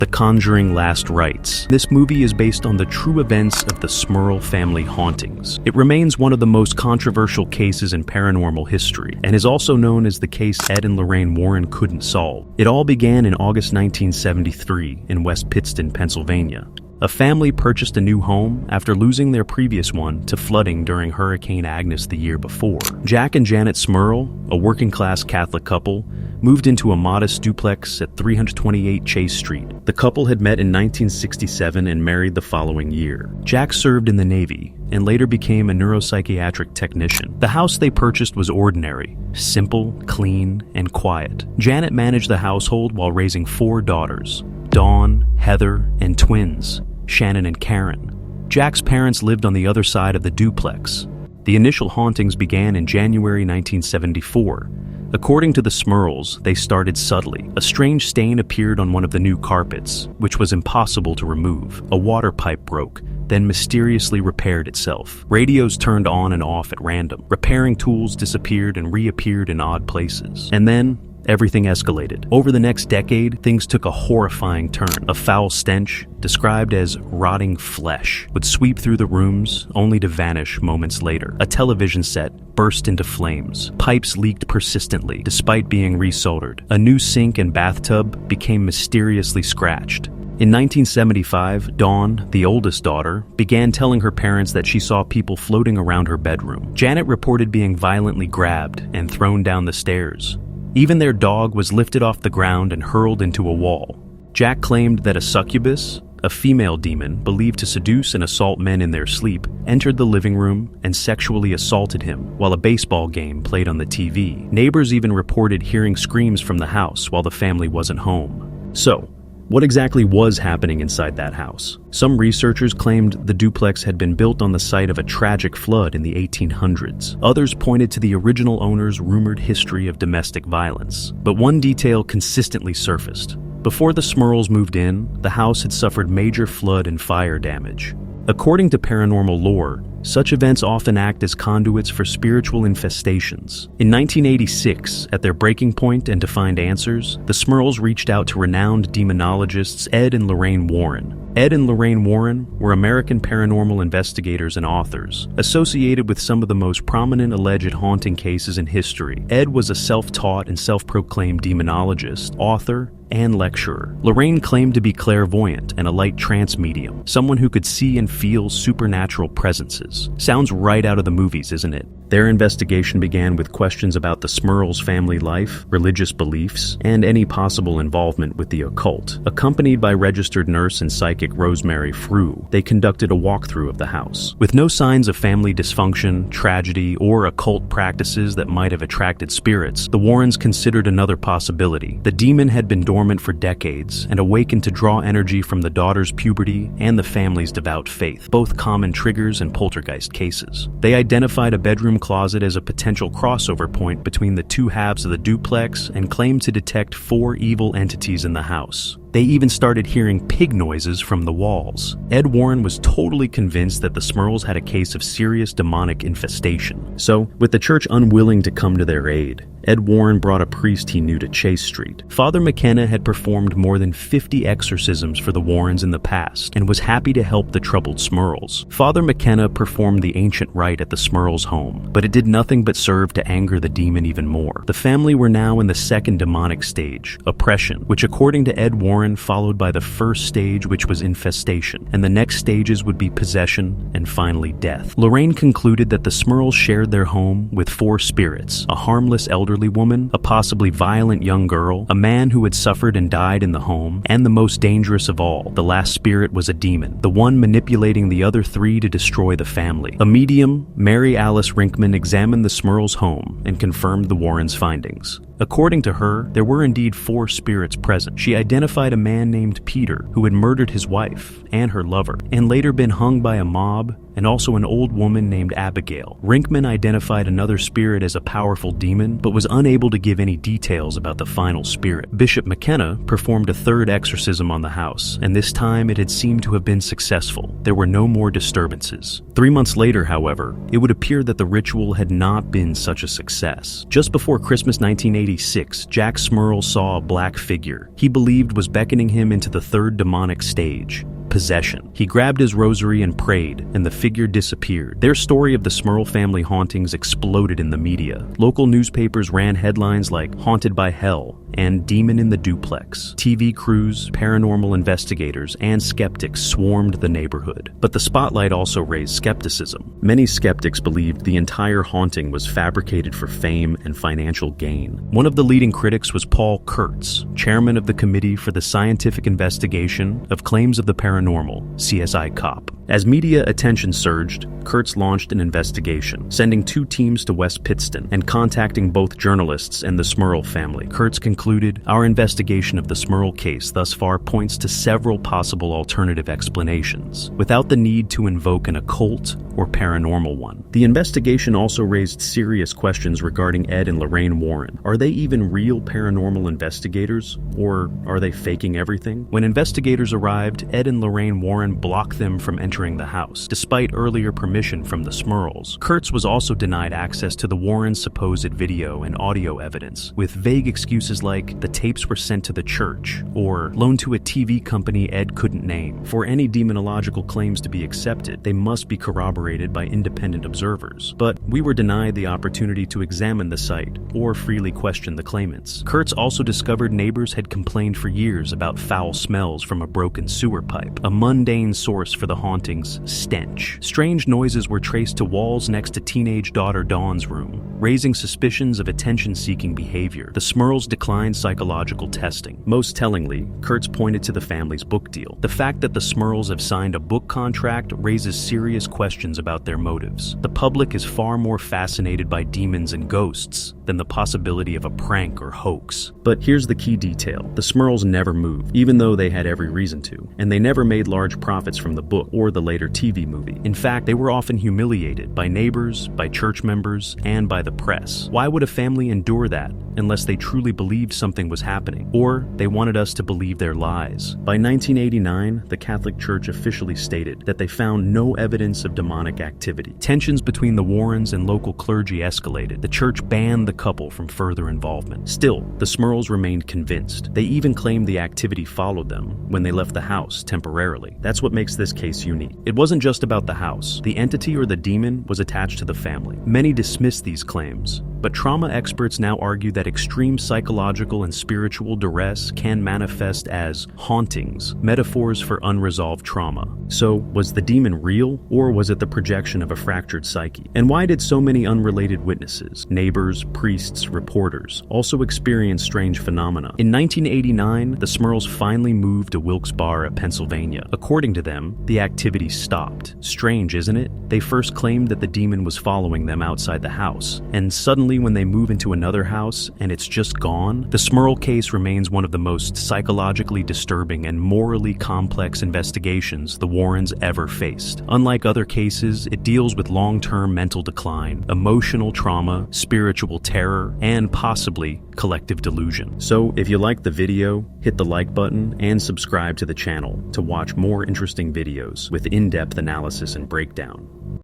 The Conjuring: Last Rites. This movie is based on the true events of the Smurl family hauntings. It remains one of the most controversial cases in paranormal history, and is also known as the case Ed and Lorraine Warren couldn't solve. It all began in August 1973 in West Pittston, Pennsylvania. A family purchased a new home after losing their previous one to flooding during Hurricane Agnes the year before. Jack and Janet Smurl, a working-class Catholic couple, moved into a modest duplex at 328 Chase Street. The couple had met in 1967 and married the following year. Jack served in the Navy and later became a neuropsychiatric technician. The house they purchased was ordinary, simple, clean, and quiet. Janet managed the household while raising 4 daughters: Dawn, Heather, and twins, Shannon and Karen. Jack's parents lived on the other side of the duplex. The initial hauntings began in January 1974. According to the Smurls, they started subtly. A strange stain appeared on one of the new carpets, which was impossible to remove. A water pipe broke, then mysteriously repaired itself. Radios turned on and off at random. Repairing tools disappeared and reappeared in odd places. And then, everything escalated. Over the next decade, things took a horrifying turn. A foul stench, described as rotting flesh, would sweep through the rooms, only to vanish moments later. A television set burst into flames. Pipes leaked persistently, despite being resoldered. A new sink and bathtub became mysteriously scratched. In 1975, Dawn, the oldest daughter, began telling her parents that she saw people floating around her bedroom. Janet reported being violently grabbed and thrown down the stairs. Even their dog was lifted off the ground and hurled into a wall. Jack claimed that a succubus, a female demon believed to seduce and assault men in their sleep, entered the living room and sexually assaulted him while a baseball game played on the TV. Neighbors even reported hearing screams from the house while the family wasn't home. So, what exactly was happening inside that house? Some researchers claimed the duplex had been built on the site of a tragic flood in the 1800s. Others pointed to the original owner's rumored history of domestic violence. But one detail consistently surfaced. Before the Smurls moved in, the house had suffered major flood and fire damage. According to paranormal lore, such events often act as conduits for spiritual infestations. In 1986, at their breaking point and to find answers, the Smurls reached out to renowned demonologists Ed and Lorraine Warren. Ed and Lorraine Warren were American paranormal investigators and authors, associated with some of the most prominent alleged haunting cases in history. Ed was a self-taught and self-proclaimed demonologist, author, and lecturer. Lorraine claimed to be clairvoyant and a light trance medium, someone who could see and feel supernatural presences. Sounds right out of the movies, isn't it? Their investigation began with questions about the Smurls' family life, religious beliefs, and any possible involvement with the occult. Accompanied by registered nurse and psychic Rosemary Frew, they conducted a walkthrough of the house. With no signs of family dysfunction, tragedy, or occult practices that might have attracted spirits, the Warrens considered another possibility. The demon had been dormant for decades and awakened to draw energy from the daughter's puberty and the family's devout faith, both common triggers in poltergeist cases. They identified a bedroom closet as a potential crossover point between the two halves of the duplex and claimed to detect 4 evil entities in the house. They even started hearing pig noises from the walls. Ed Warren was totally convinced that the Smurls had a case of serious demonic infestation. So, with the church unwilling to come to their aid, Ed Warren brought a priest he knew to Chase Street. Father McKenna had performed more than 50 exorcisms for the Warrens in the past and was happy to help the troubled Smurls. Father McKenna performed the ancient rite at the Smurls' home, but it did nothing but serve to anger the demon even more. The family were now in the second demonic stage, oppression, which according to Ed Warren followed by the first stage, which was infestation, and the next stages would be possession and finally death. Lorraine concluded that the Smurls shared their home with 4 spirits: a harmless elderly woman, a possibly violent young girl, a man who had suffered and died in the home, and the most dangerous of all, the last spirit was a demon, the one manipulating the other 3 to destroy the family. A medium, Mary Alice Rinkman, examined the Smurls' home and confirmed the Warrens' findings. According to her, there were indeed 4 spirits present. She identified a man named Peter who had murdered his wife and her lover, and later been hung by a mob and also an old woman named Abigail. Rinkman identified another spirit as a powerful demon, but was unable to give any details about the final spirit. Bishop McKenna performed a third exorcism on the house, and this time it had seemed to have been successful. There were no more disturbances. 3 months later, however, it would appear that the ritual had not been such a success. Just before Christmas 1986, Jack Smurl saw a black figure he believed was beckoning him into the third demonic stage, possession. He grabbed his rosary and prayed, and the figure disappeared. Their story of the Smurl family hauntings exploded in the media. Local newspapers ran headlines like "Haunted by Hell" and "Demon in the Duplex." TV crews, paranormal investigators, and skeptics swarmed the neighborhood. But the spotlight also raised skepticism. Many skeptics believed the entire haunting was fabricated for fame and financial gain. One of the leading critics was Paul Kurtz, chairman of the Committee for the Scientific Investigation of Claims of the Paranormal, CSI COP. As media attention surged, Kurtz launched an investigation, sending 2 teams to West Pittston and contacting both journalists and the Smurl family. Kurtz concluded, "Our investigation of the Smurl case thus far points to several possible alternative explanations, without the need to invoke an occult or paranormal one." The investigation also raised serious questions regarding Ed and Lorraine Warren. Are they even real paranormal investigators, or are they faking everything? When investigators arrived, Ed and Lorraine Warren blocked them from entering the house, despite earlier permission from the Smurls. Kurtz was also denied access to the Warrens' supposed video and audio evidence, with vague excuses like the tapes were sent to the church, or loaned to a TV company Ed couldn't name. For any demonological claims to be accepted, they must be corroborated by independent observers. But we were denied the opportunity to examine the site, or freely question the claimants. Kurtz also discovered neighbors had complained for years about foul smells from a broken sewer pipe, a mundane source for the hauntings stench. Strange noises were traced to walls next to teenage daughter Dawn's room, raising suspicions of attention-seeking behavior. The Smurls declined psychological testing. Most tellingly, Kurtz pointed to the family's book deal. The fact that the Smurls have signed a book contract raises serious questions about their motives. The public is far more fascinated by demons and ghosts than the possibility of a prank or hoax. But here's the key detail. The Smurls never moved, even though they had every reason to, and they never made large profits from the book or the later TV movie. In fact, they were often humiliated by neighbors, by church members, and by the press. Why would a family endure that unless they truly believed something was happening, or they wanted us to believe their lies? By 1989, the Catholic Church officially stated that they found no evidence of demonic activity. Tensions between the Warrens and local clergy escalated. The church banned the couple from further involvement. Still, the Smurls remained convinced. They even claimed the activity followed them when they left the house temporarily. That's what makes this case unique. It wasn't just about the house. The entity or the demon was attached to the family. Many dismissed these claims, but trauma experts now argue that extreme psychological and spiritual duress can manifest as hauntings, metaphors for unresolved trauma. So, was the demon real, or was it the projection of a fractured psyche? And why did so many unrelated witnesses, neighbors, priests, reporters, also experience strange phenomena? In 1989, the Smurls finally moved to Wilkes-Barre, Pennsylvania. According to them, the activity stopped. Strange, isn't it? They first claimed that the demon was following them outside the house, and suddenly when they move into another house and it's just gone. The Smurl case remains one of the most psychologically disturbing and morally complex investigations the Warrens ever faced. Unlike other cases, it deals with long-term mental decline, emotional trauma, spiritual terror, and possibly collective delusion. So if you liked the video, hit the like button and subscribe to the channel to watch more interesting videos with in-depth analysis and breakdown.